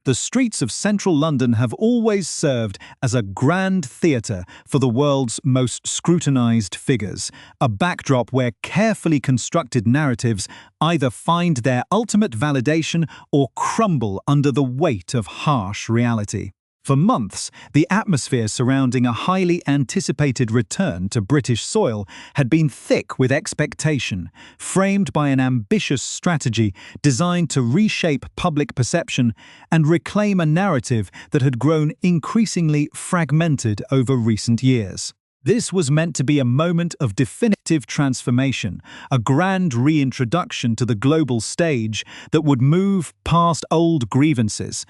The streets of central London have always served as a grand theatre for the world's most scrutinised figures, a backdrop where carefully constructed narratives either find their ultimate validation or crumble under the weight of harsh reality. For months, the atmosphere surrounding a highly anticipated return to British soil had been thick with expectation, framed by an ambitious strategy designed to reshape public perception and reclaim a narrative that had grown increasingly fragmented over recent years. This was meant to be a moment of definitive transformation, a grand reintroduction to the global stage that would move past old grievances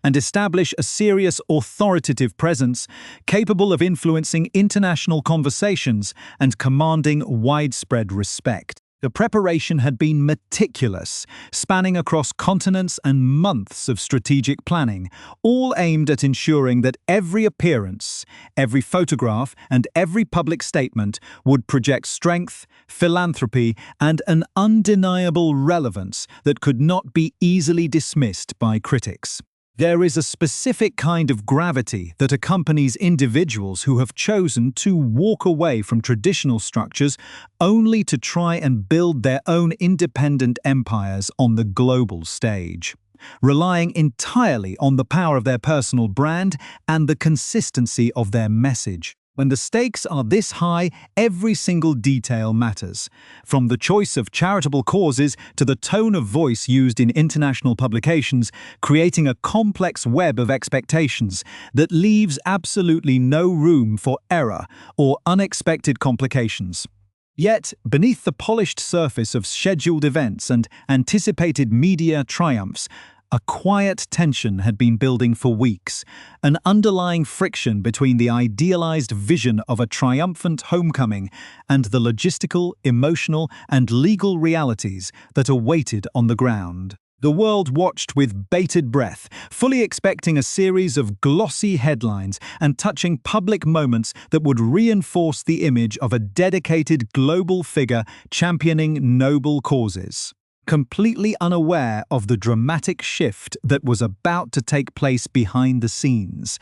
and establish a serious authoritative presence capable of influencing international conversations and commanding widespread respect. The preparation had been meticulous, spanning across continents and months of strategic planning, all aimed at ensuring that every appearance, every photograph, and every public statement would project strength, philanthropy, and an undeniable relevance that could not be easily dismissed by critics. There is a specific kind of gravity that accompanies individuals who have chosen to walk away from traditional structures only to try and build their own independent empires on the global stage, relying entirely on the power of their personal brand and the consistency of their message. When the stakes are this high, every single detail matters, from the choice of charitable causes to the tone of voice used in international publications, creating a complex web of expectations that leaves absolutely no room for error or unexpected complications. Yet, beneath the polished surface of scheduled events and anticipated media triumphs, a quiet tension had been building for weeks, an underlying friction between the idealized vision of a triumphant homecoming and the logistical, emotional, and legal realities that awaited on the ground. The world watched with bated breath, fully expecting a series of glossy headlines and touching public moments that would reinforce the image of a dedicated global figure championing noble causes. Completely unaware of the dramatic shift that was about to take place behind the scenes,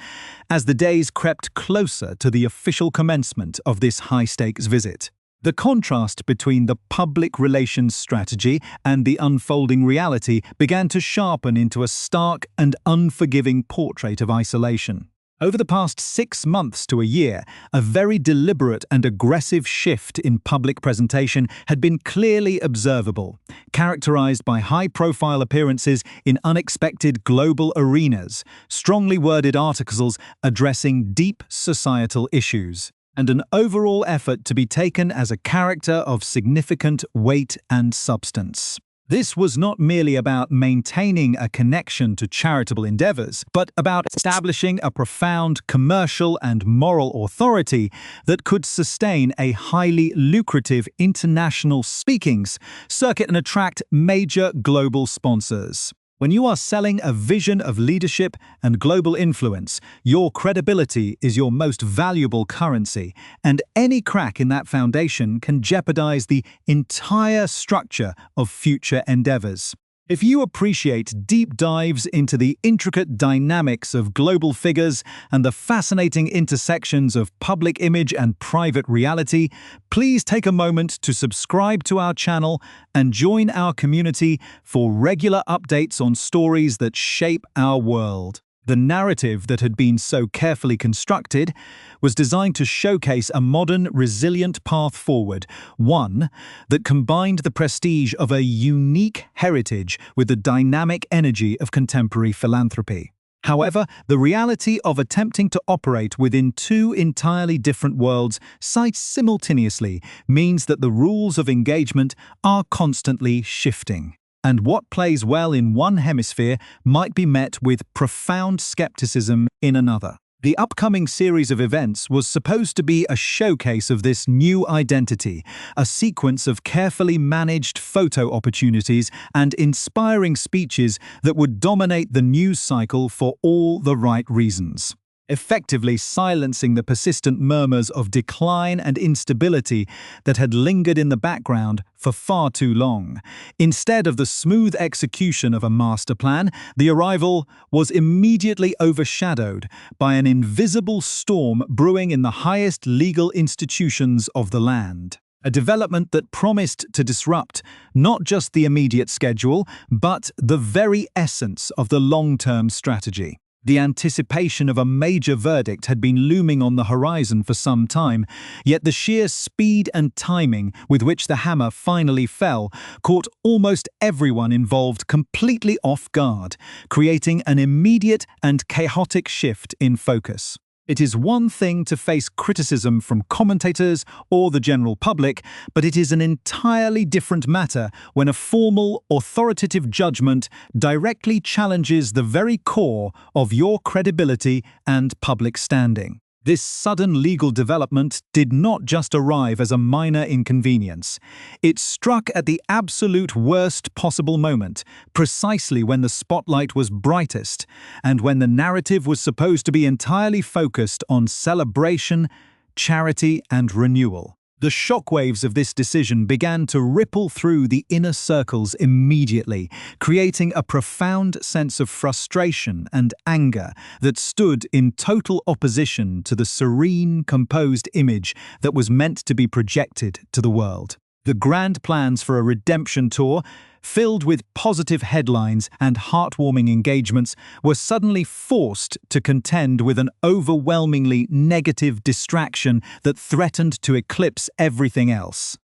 as the days crept closer to the official commencement of this high-stakes visit. The contrast between the public relations strategy and the unfolding reality began to sharpen into a stark and unforgiving portrait of isolation. Over the past 6 months to a year, a very deliberate and aggressive shift in public presentation had been clearly observable, characterized by high-profile appearances in unexpected global arenas, strongly worded articles addressing deep societal issues, and an overall effort to be taken as a character of significant weight and substance. This was not merely about maintaining a connection to charitable endeavors, but about establishing a profound commercial and moral authority that could sustain a highly lucrative international speakings circuit and attract major global sponsors. When you are selling a vision of leadership and global influence, your credibility is your most valuable currency, and any crack in that foundation can jeopardize the entire structure of future endeavors. If you appreciate deep dives into the intricate dynamics of global figures and the fascinating intersections of public image and private reality, please take a moment to subscribe to our channel and join our community for regular updates on stories that shape our world. The narrative that had been so carefully constructed was designed to showcase a modern, resilient path forward, one that combined the prestige of a unique heritage with the dynamic energy of contemporary philanthropy. However, the reality of attempting to operate within two entirely different worlds simultaneously means that the rules of engagement are constantly shifting. And what plays well in one hemisphere might be met with profound skepticism in another. The upcoming series of events was supposed to be a showcase of this new identity, a sequence of carefully managed photo opportunities and inspiring speeches that would dominate the news cycle for all the right reasons. effectively silencing the persistent murmurs of decline and instability that had lingered in the background for far too long. Instead of the smooth execution of a master plan, the arrival was immediately overshadowed by an invisible storm brewing in the highest legal institutions of the land. A development that promised to disrupt not just the immediate schedule, but the very essence of the long-term strategy. The anticipation of a major verdict had been looming on the horizon for some time, yet the sheer speed and timing with which the hammer finally fell caught almost everyone involved completely off guard, creating an immediate and chaotic shift in focus. It is one thing to face criticism from commentators or the general public, but it is an entirely different matter when a formal, authoritative judgment directly challenges the very core of your credibility and public standing. This sudden legal development did not just arrive as a minor inconvenience. It struck at the absolute worst possible moment, precisely when the spotlight was brightest, and when the narrative was supposed to be entirely focused on celebration, charity, and renewal. The shockwaves of this decision began to ripple through the inner circles immediately, creating a profound sense of frustration and anger that stood in total opposition to the serene, composed image that was meant to be projected to the world. The grand plans for a redemption tour, filled with positive headlines and heartwarming engagements, were suddenly forced to contend with an overwhelmingly negative distraction that threatened to eclipse everything else.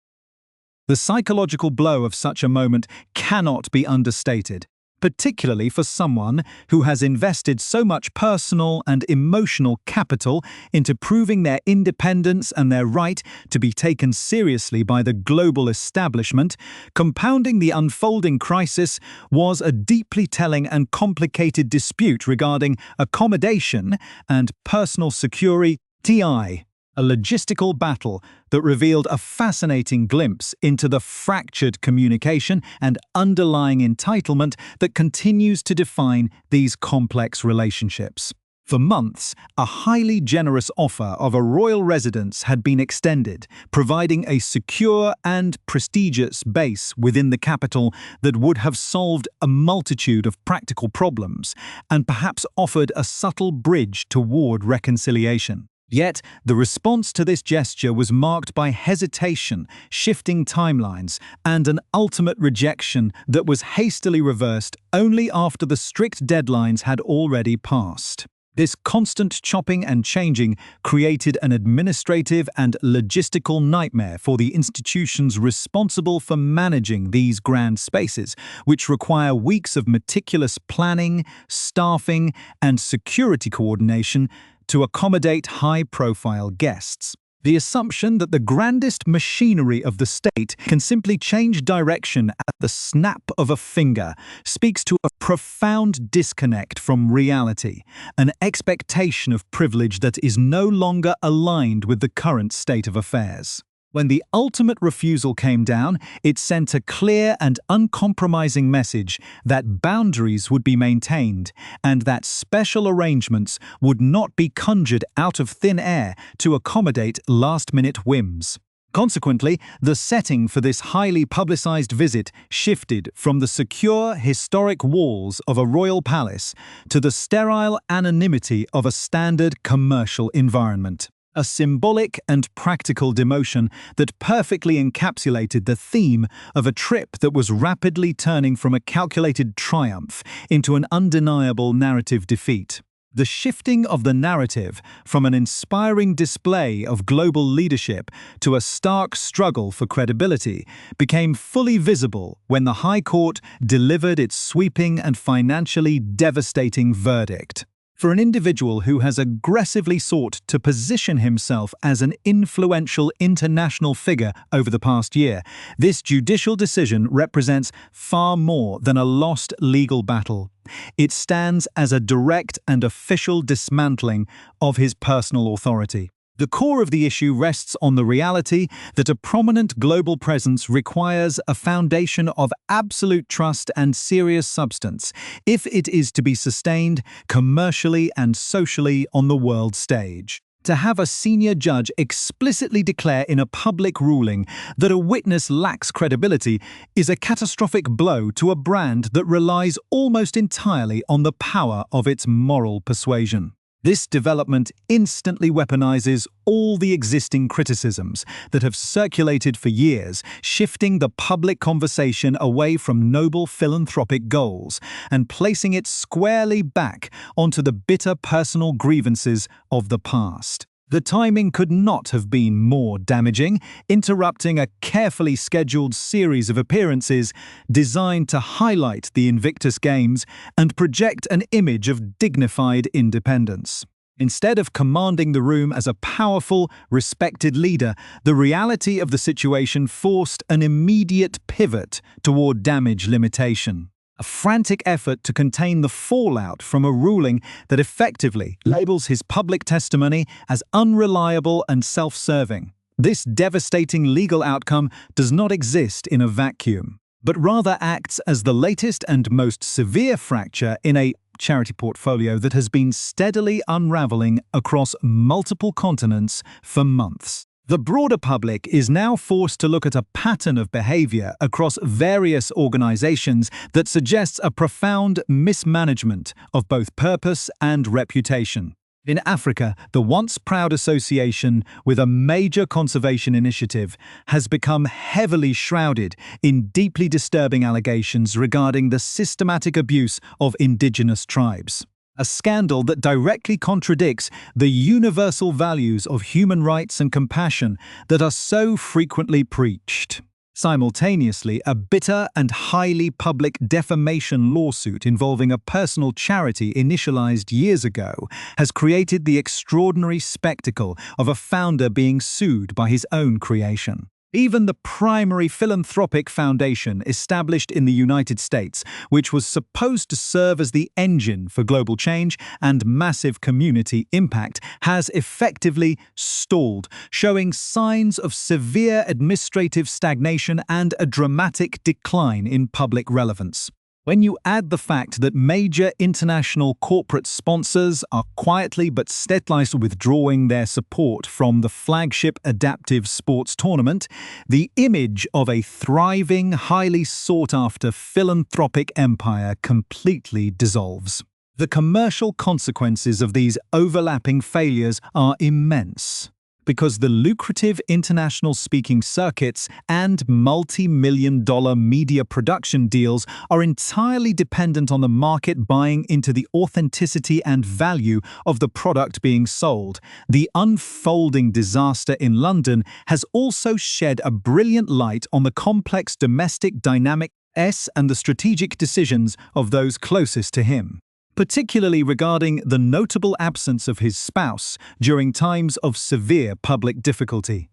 The psychological blow of such a moment cannot be understated, particularly for someone who has invested so much personal and emotional capital into proving their independence and their right to be taken seriously by the global establishment. Compounding the unfolding crisis was a deeply telling and complicated dispute regarding accommodation and personal security, a logistical battle that revealed a fascinating glimpse into the fractured communication and underlying entitlement that continues to define these complex relationships. For months, a highly generous offer of a royal residence had been extended, providing a secure and prestigious base within the capital that would have solved a multitude of practical problems and perhaps offered a subtle bridge toward reconciliation. Yet, the response to this gesture was marked by hesitation, shifting timelines, and an ultimate rejection that was hastily reversed only after the strict deadlines had already passed. This constant chopping and changing created an administrative and logistical nightmare for the institutions responsible for managing these grand spaces, which require weeks of meticulous planning, staffing, and security coordination to accommodate high-profile guests. The assumption that the grandest machinery of the state can simply change direction at the snap of a finger speaks to a profound disconnect from reality, an expectation of privilege that is no longer aligned with the current state of affairs. When the ultimate refusal came down, it sent a clear and uncompromising message that boundaries would be maintained and that special arrangements would not be conjured out of thin air to accommodate last-minute whims. Consequently, the setting for this highly publicized visit shifted from the secure, historic walls of a royal palace to the sterile anonymity of a standard commercial environment. A symbolic and practical demotion that perfectly encapsulated the theme of a trip that was rapidly turning from a calculated triumph into an undeniable narrative defeat. The shifting of the narrative from an inspiring display of global leadership to a stark struggle for credibility became fully visible when the High Court delivered its sweeping and financially devastating verdict. For an individual who has aggressively sought to position himself as an influential international figure over the past year, this judicial decision represents far more than a lost legal battle. It stands as a direct and official dismantling of his personal authority. The core of the issue rests on the reality that a prominent global presence requires a foundation of absolute trust and serious substance if it is to be sustained commercially and socially on the world stage. To have a senior judge explicitly declare in a public ruling that a witness lacks credibility is a catastrophic blow to a brand that relies almost entirely on the power of its moral persuasion. This development instantly weaponizes all the existing criticisms that have circulated for years, shifting the public conversation away from noble philanthropic goals and placing it squarely back onto the bitter personal grievances of the past. The timing could not have been more damaging, interrupting a carefully scheduled series of appearances designed to highlight the Invictus Games and project an image of dignified independence. Instead of commanding the room as a powerful, respected leader, the reality of the situation forced an immediate pivot toward damage limitation. A frantic effort to contain the fallout from a ruling that effectively labels his public testimony as unreliable and self-serving. This devastating legal outcome does not exist in a vacuum, but rather acts as the latest and most severe fracture in a charity portfolio that has been steadily unraveling across multiple continents for months. The broader public is now forced to look at a pattern of behavior across various organizations that suggests a profound mismanagement of both purpose and reputation. In Africa, the once proud association with a major conservation initiative has become heavily shrouded in deeply disturbing allegations regarding the systematic abuse of indigenous tribes. A scandal that directly contradicts the universal values of human rights and compassion that are so frequently preached. Simultaneously, a bitter and highly public defamation lawsuit involving a personal charity initialized years ago has created the extraordinary spectacle of a founder being sued by his own creation. Even the primary philanthropic foundation established in the United States, which was supposed to serve as the engine for global change and massive community impact, has effectively stalled, showing signs of severe administrative stagnation and a dramatic decline in public relevance. When you add the fact that major international corporate sponsors are quietly but steadily withdrawing their support from the flagship adaptive sports tournament, the image of a thriving, highly sought-after philanthropic empire completely dissolves. The commercial consequences of these overlapping failures are immense, because the lucrative international speaking circuits and multi-million-dollar media production deals are entirely dependent on the market buying into the authenticity and value of the product being sold. The unfolding disaster in London has also shed a brilliant light on the complex domestic dynamics and the strategic decisions of those closest to him, particularly regarding the notable absence of his spouse during times of severe public difficulty.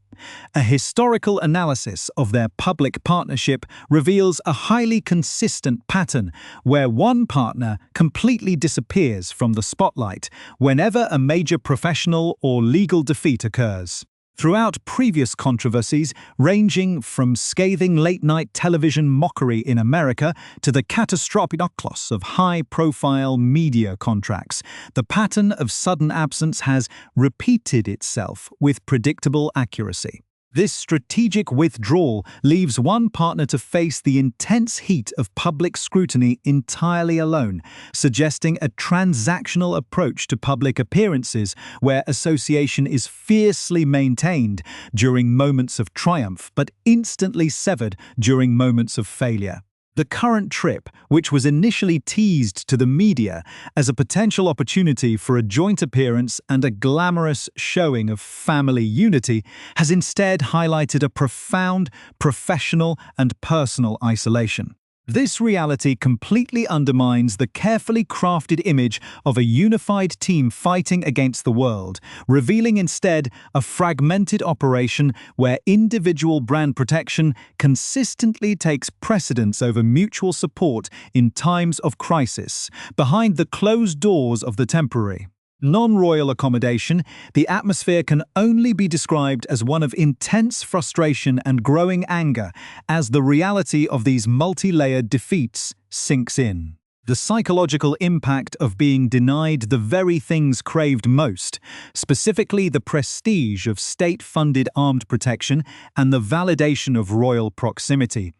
A historical analysis of their public partnership reveals a highly consistent pattern where one partner completely disappears from the spotlight whenever a major professional or legal defeat occurs. Throughout previous controversies, ranging from scathing late-night television mockery in America to the catastrophic loss of high-profile media contracts, the pattern of sudden absence has repeated itself with predictable accuracy. This strategic withdrawal leaves one partner to face the intense heat of public scrutiny entirely alone, suggesting a transactional approach to public appearances where association is fiercely maintained during moments of triumph but instantly severed during moments of failure. The current trip, which was initially teased to the media as a potential opportunity for a joint appearance and a glamorous showing of family unity, has instead highlighted a profound professional and personal isolation. This reality completely undermines the carefully crafted image of a unified team fighting against the world, revealing instead a fragmented operation where individual brand protection consistently takes precedence over mutual support in times of crisis, behind the closed doors of the temporary. Non-royal accommodation, the atmosphere can only be described as one of intense frustration and growing anger as the reality of these multi-layered defeats sinks in. The psychological impact of being denied the very things craved most, specifically the prestige of state-funded armed protection and the validation of royal proximity,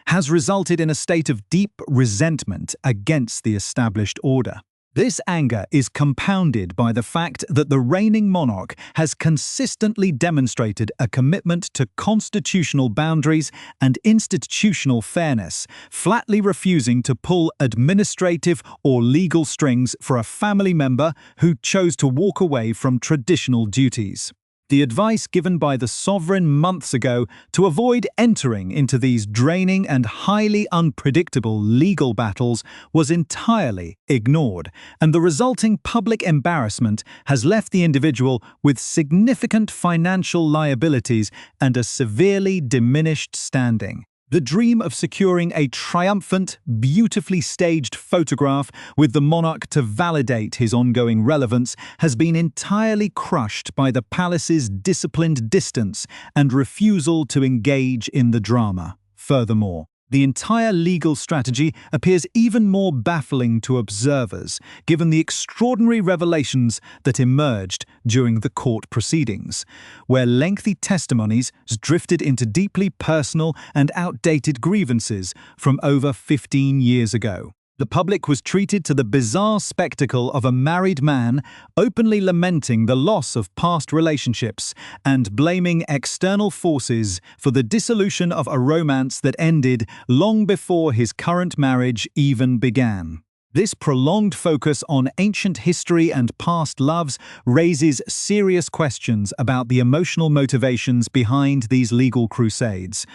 has resulted in a state of deep resentment against the established order. This anger is compounded by the fact that the reigning monarch has consistently demonstrated a commitment to constitutional boundaries and institutional fairness, flatly refusing to pull administrative or legal strings for a family member who chose to walk away from traditional duties. The advice given by the sovereign months ago to avoid entering into these draining and highly unpredictable legal battles was entirely ignored, and the resulting public embarrassment has left the individual with significant financial liabilities and a severely diminished standing. The dream of securing a triumphant, beautifully staged photograph with the monarch to validate his ongoing relevance has been entirely crushed by the palace's disciplined distance and refusal to engage in the drama. Furthermore, the entire legal strategy appears even more baffling to observers, given the extraordinary revelations that emerged during the court proceedings, where lengthy testimonies drifted into deeply personal and outdated grievances from over 15 years ago. The public was treated to the bizarre spectacle of a married man openly lamenting the loss of past relationships and blaming external forces for the dissolution of a romance that ended long before his current marriage even began. This prolonged focus on ancient history and past loves raises serious questions about the emotional motivations behind these legal crusades,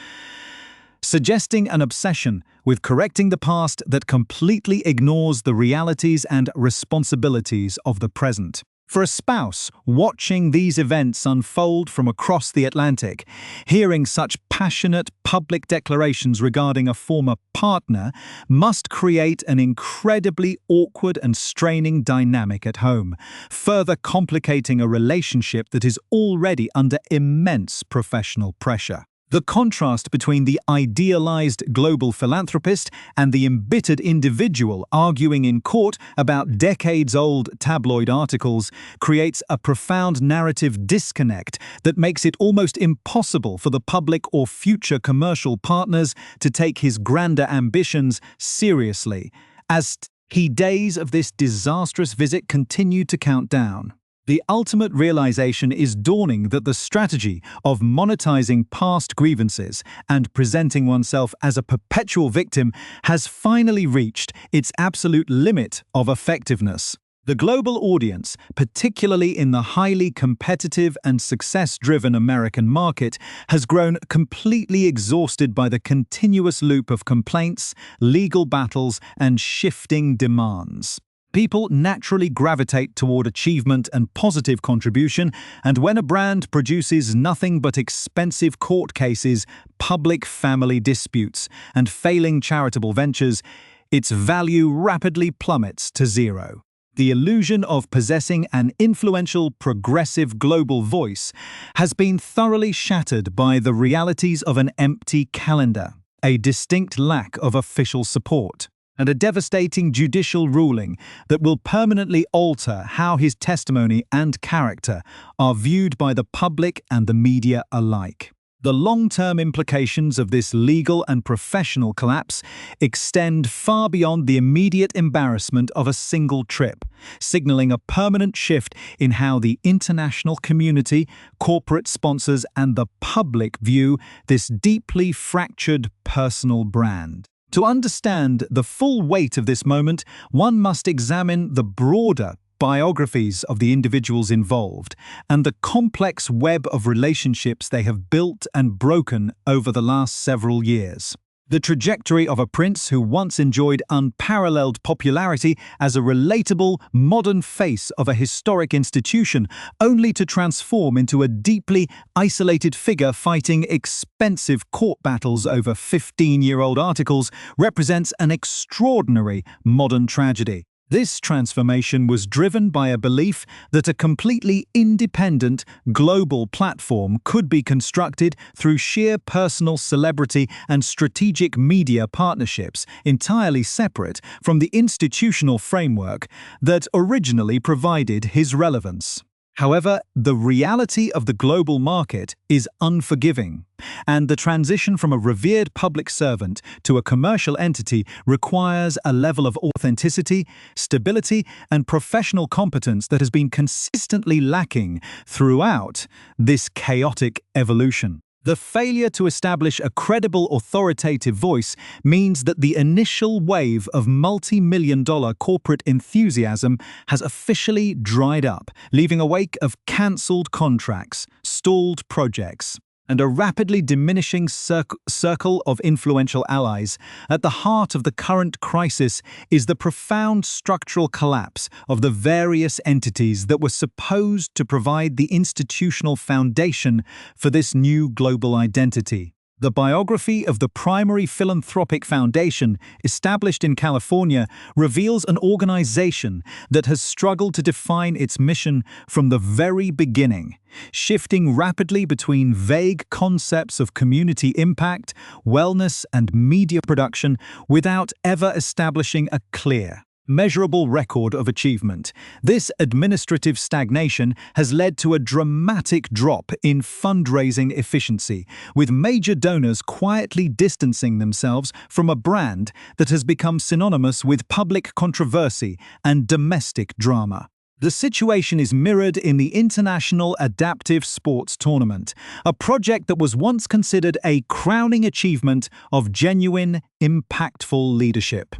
suggesting an obsession with correcting the past that completely ignores the realities and responsibilities of the present. For a spouse watching these events unfold from across the Atlantic, hearing such passionate public declarations regarding a former partner must create an incredibly awkward and straining dynamic at home, further complicating a relationship that is already under immense professional pressure. The contrast between the idealized global philanthropist and the embittered individual arguing in court about decades-old tabloid articles creates a profound narrative disconnect that makes it almost impossible for the public or future commercial partners to take his grander ambitions seriously, as the days of this disastrous visit continue to count down. The ultimate realization is dawning that the strategy of monetizing past grievances and presenting oneself as a perpetual victim has finally reached its absolute limit of effectiveness. The global audience, particularly in the highly competitive and success-driven American market, has grown completely exhausted by the continuous loop of complaints, legal battles, and shifting demands. People naturally gravitate toward achievement and positive contribution, and when a brand produces nothing but expensive court cases, public family disputes, and failing charitable ventures, its value rapidly plummets to zero. The illusion of possessing an influential, progressive global voice has been thoroughly shattered by the realities of an empty calendar, a distinct lack of official support, and a devastating judicial ruling that will permanently alter how his testimony and character are viewed by the public and the media alike. The long-term implications of this legal and professional collapse extend far beyond the immediate embarrassment of a single trip, signaling a permanent shift in how the international community, corporate sponsors, and the public view this deeply fractured personal brand. To understand the full weight of this moment, one must examine the broader biographies of the individuals involved and the complex web of relationships they have built and broken over the last several years. The trajectory of a prince who once enjoyed unparalleled popularity as a relatable, modern face of a historic institution, only to transform into a deeply isolated figure fighting expensive court battles over 15-year-old articles, represents an extraordinary modern tragedy. This transformation was driven by a belief that a completely independent, global platform could be constructed through sheer personal celebrity and strategic media partnerships, entirely separate from the institutional framework that originally provided his relevance. However, the reality of the global market is unforgiving, and the transition from a revered public servant to a commercial entity requires a level of authenticity, stability, and professional competence that has been consistently lacking throughout this chaotic evolution. The failure to establish a credible authoritative voice means that the initial wave of multi-million-dollar corporate enthusiasm has officially dried up, leaving a wake of cancelled contracts, stalled projects, and a rapidly diminishing circle of influential allies. At the heart of the current crisis is the profound structural collapse of the various entities that were supposed to provide the institutional foundation for this new global identity. The biography of the primary philanthropic foundation, established in California, reveals an organization that has struggled to define its mission from the very beginning, shifting rapidly between vague concepts of community impact, wellness, and media production without ever establishing a clear, measurable record of achievement. This administrative stagnation has led to a dramatic drop in fundraising efficiency, with major donors quietly distancing themselves from a brand that has become synonymous with public controversy and domestic drama. The situation is mirrored in the International Adaptive Sports Tournament, a project that was once considered a crowning achievement of genuine, impactful leadership.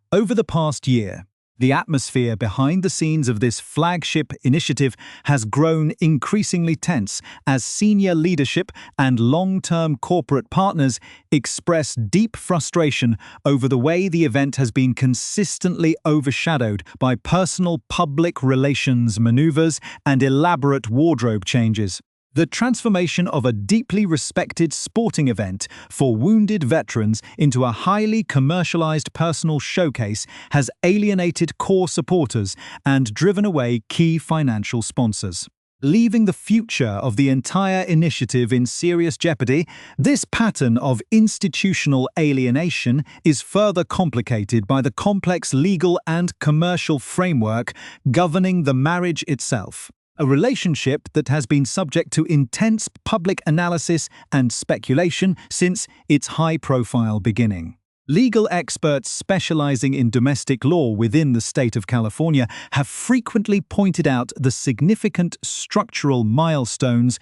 Over the past year, the atmosphere behind the scenes of this flagship initiative has grown increasingly tense as senior leadership and long-term corporate partners express deep frustration over the way the event has been consistently overshadowed by personal public relations maneuvers and elaborate wardrobe changes. The transformation of a deeply respected sporting event for wounded veterans into a highly commercialized personal showcase has alienated core supporters and driven away key financial sponsors. Leaving the future of the entire initiative in serious jeopardy, this pattern of institutional alienation is further complicated by the complex legal and commercial framework governing the marriage itself. A relationship that has been subject to intense public analysis and speculation since its high-profile beginning. Legal experts specializing in domestic law within the state of California have frequently pointed out the significant structural milestones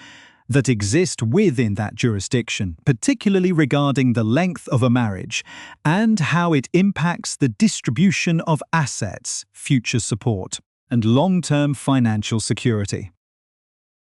that exist within that jurisdiction, particularly regarding the length of a marriage and how it impacts the distribution of assets, future support, and long-term financial security.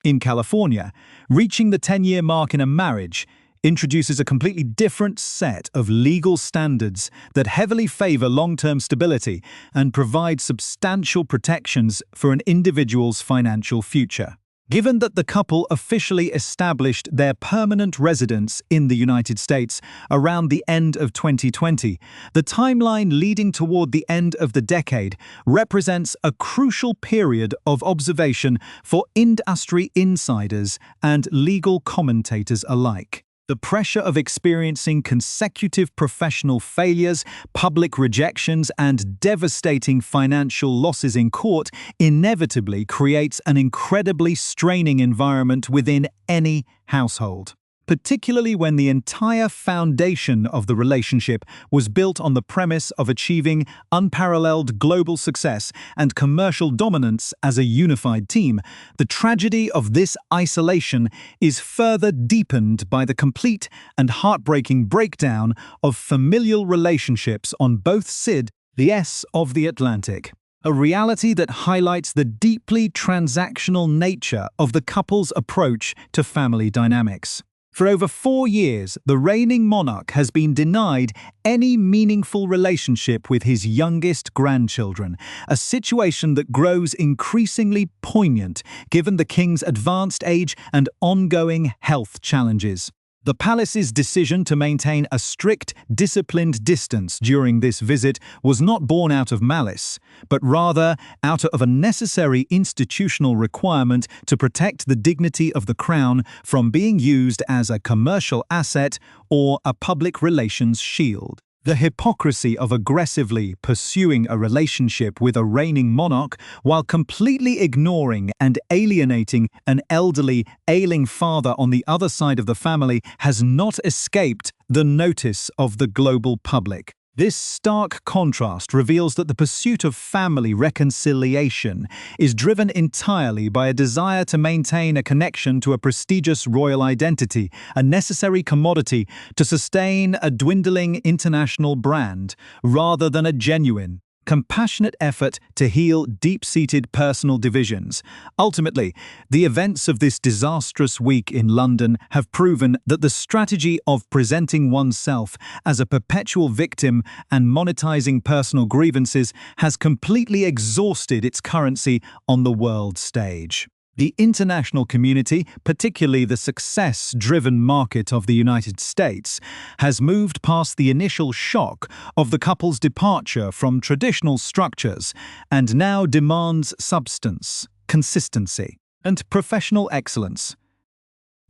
In California, reaching the 10-year mark in a marriage introduces a completely different set of legal standards that heavily favor long-term stability and provide substantial protections for an individual's financial future. Given that the couple officially established their permanent residence in the United States around the end of 2020, the timeline leading toward the end of the decade represents a crucial period of observation for industry insiders and legal commentators alike. The pressure of experiencing consecutive professional failures, public rejections, and devastating financial losses in court inevitably creates an incredibly straining environment within any household, particularly when the entire foundation of the relationship was built on the premise of achieving unparalleled global success and commercial dominance as a unified team. The tragedy of this isolation is further deepened by the complete and heartbreaking breakdown of familial relationships on both sides of the Atlantic. A reality that highlights the deeply transactional nature of the couple's approach to family dynamics. For over 4 years, the reigning monarch has been denied any meaningful relationship with his youngest grandchildren, a situation that grows increasingly poignant given the king's advanced age and ongoing health challenges. The palace's decision to maintain a strict, disciplined distance during this visit was not born out of malice, but rather out of a necessary institutional requirement to protect the dignity of the crown from being used as a commercial asset or a public relations shield. The hypocrisy of aggressively pursuing a relationship with a reigning monarch while completely ignoring and alienating an elderly, ailing father on the other side of the family has not escaped the notice of the global public. This stark contrast reveals that the pursuit of family reconciliation is driven entirely by a desire to maintain a connection to a prestigious royal identity, a necessary commodity to sustain a dwindling international brand, rather than a genuine, compassionate effort to heal deep-seated personal divisions. Ultimately, the events of this disastrous week in London have proven that the strategy of presenting oneself as a perpetual victim and monetizing personal grievances has completely exhausted its currency on the world stage. The international community, particularly the success-driven market of the United States, has moved past the initial shock of the couple's departure from traditional structures and now demands substance, consistency, and professional excellence,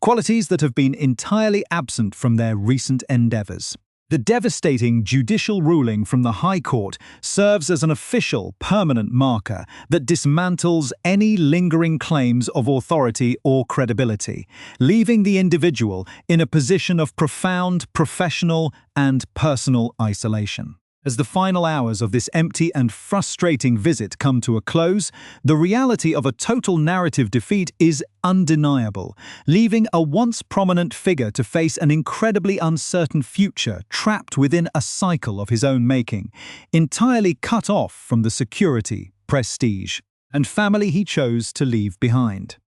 qualities that have been entirely absent from their recent endeavors. The devastating judicial ruling from the High Court serves as an official, permanent marker that dismantles any lingering claims of authority or credibility, leaving the individual in a position of profound professional and personal isolation. As the final hours of this empty and frustrating visit come to a close, the reality of a total narrative defeat is undeniable, leaving a once prominent figure to face an incredibly uncertain future trapped within a cycle of his own making, entirely cut off from the security, prestige, and family he chose to leave behind.